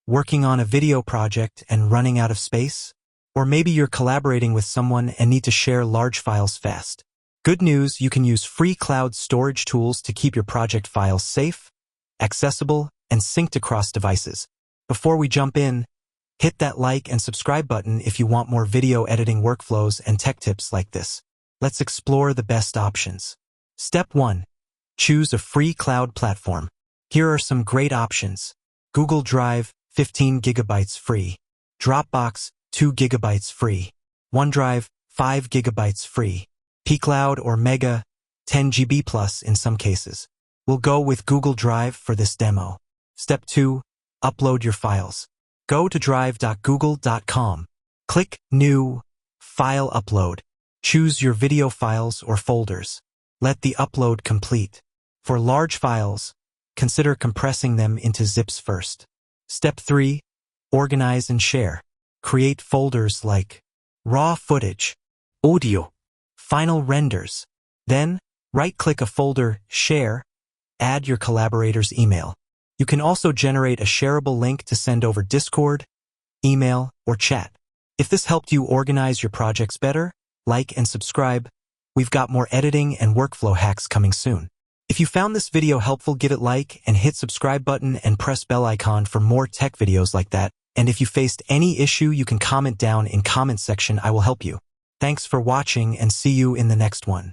Working on a video project and running out of space? Or maybe you're collaborating with someone and need to share large files fast. Good news, you can use free cloud storage tools to keep your project files safe, accessible, and synced across devices. Before we jump in, hit that like and subscribe button if you want more video editing workflows and tech tips like this. Let's explore the best options. Step 1. Choose a free cloud platform. Here are some great options. Google Drive, 15 GB free. Dropbox, 2 GB free. OneDrive, 5 GB free. pCloud or Mega, 10 GB plus in some cases. We'll go with Google Drive for this demo. Step 2. Upload your files. Go to drive.google.com. Click New, File Upload. Choose your video files or folders. Let the upload complete. For large files, consider compressing them into zips first. Step 3. Organize and share. Create folders like raw footage, audio, final renders. Then, right-click a folder, Share, add your collaborator's email. You can also generate a shareable link to send over Discord, email, or chat. If this helped you organize your projects better, like and subscribe. We've got more editing and workflow hacks coming soon. If you found this video helpful, give it like and hit subscribe button and press bell icon for more tech videos like that. And if you faced any issue, you can comment down in comment section. I will help you. Thanks for watching and see you in the next one.